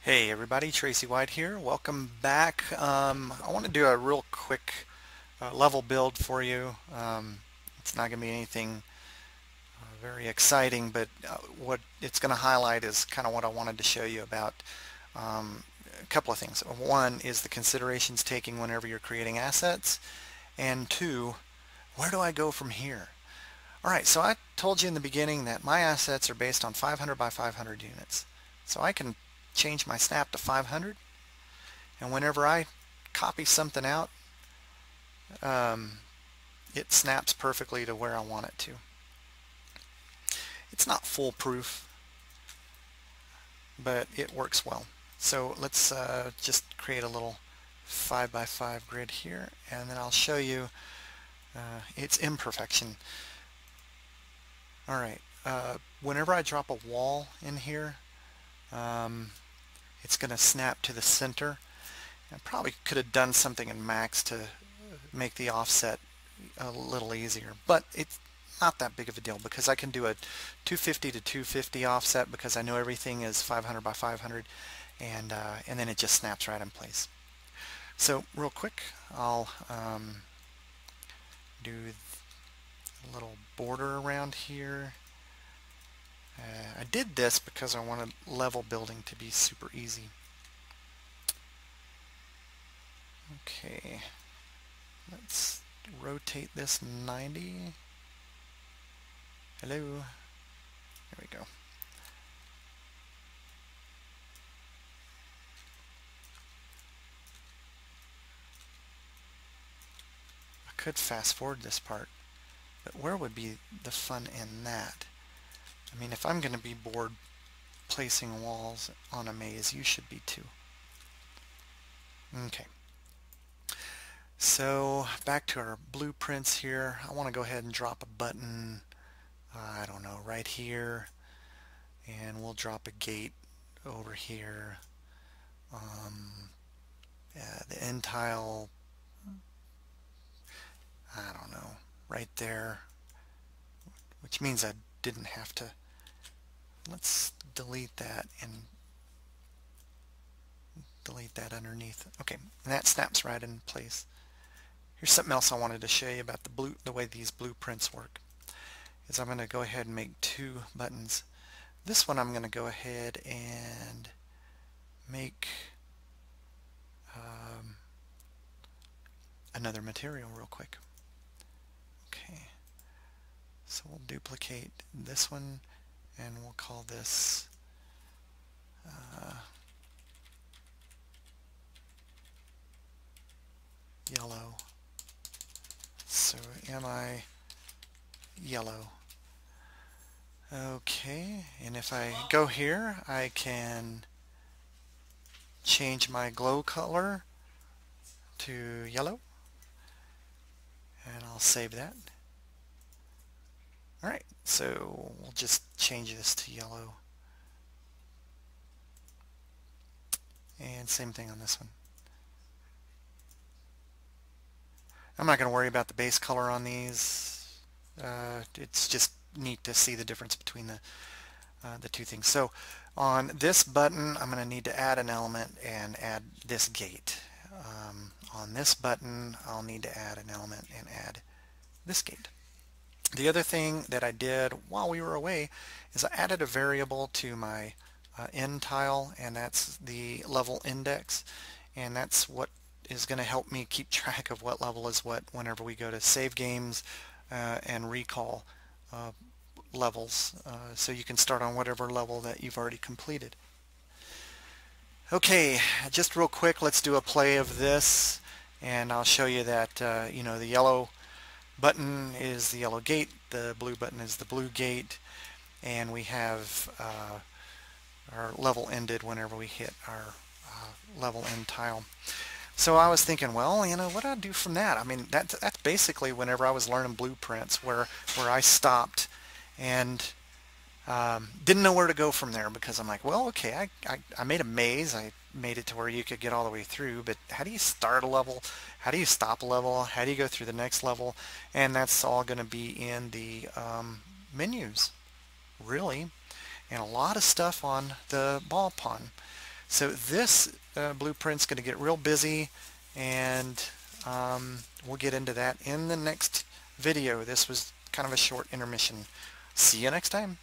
Hey everybody, Tracy White here. Welcome back. I want to do a real quick level build for you. It's not going to be anything very exciting, but what it's going to highlight is kind of what I wanted to show you about a couple of things. One is the considerations taking whenever you're creating assets, and two, where do I go from here? All right, so I told you in the beginning that my assets are based on 500 by 500 units. So I can change my snap to 500, and whenever I copy something out, it snaps perfectly to where I want it to. It's not foolproof, but it works well. So let's just create a little 5 by 5 grid here, and then I'll show you its imperfection. All right, whenever I drop a wall in here, it's going to snap to the center. I probably could have done something in Max to make the offset a little easier, but it's not that big of a deal because I can do a 250 to 250 offset because I know everything is 500 by 500, and then it just snaps right in place. So real quick, I'll do a little border around here. I did this because I wanted level building to be super easy. Okay, let's rotate this 90. Hello. There we go. I could fast forward this part, but where would be the fun in that? I mean, if I'm going to be bored placing walls on a maze, you should be too. Okay. So back to our blueprints here. I want to go ahead and drop a button, I don't know, right here, and we'll drop a gate over here. The end tile, I don't know, right there, which means I didn't have to. Let's delete that and delete that underneath. Okay, and that snaps right in place. Here's something else I wanted to show you about the way these blueprints work. Is I'm going to go ahead and make two buttons. This one I'm going to go ahead and make another material real quick. Okay, so we'll duplicate this one and we'll call this yellow. So mi yellow. Okay, and if I go here, I can change my glow color to yellow, and I'll save that. Alright, so we'll just change this to yellow. And same thing on this one. I'm not going to worry about the base color on these. It's just neat to see the difference between the two things. So on this button, I'm going to need to add an element and add this gate. On this button, I'll need to add an element and add this gate. The other thing that I did while we were away is I added a variable to my end tile, and that's the level index, and that's what is going to help me keep track of what level is what whenever we go to save games and recall levels, so you can start on whatever level that you've already completed. Okay, just real quick, let's do a play of this, and I'll show you that you know, the yellow button is the yellow gate, the blue button is the blue gate, and we have our level ended whenever we hit our level end tile. So I was thinking, well, you know, what do I do from that? I mean, that's basically whenever I was learning blueprints where I stopped and didn't know where to go from there, because I'm like, well, okay, I made a maze. I made it to where you could get all the way through, but how do you start a level? How do you stop a level? How do you go through the next level? And that's all going to be in the menus, really, and a lot of stuff on the ball pond. So this blueprint's going to get real busy, and we'll get into that in the next video. This was kind of a short intermission. See you next time.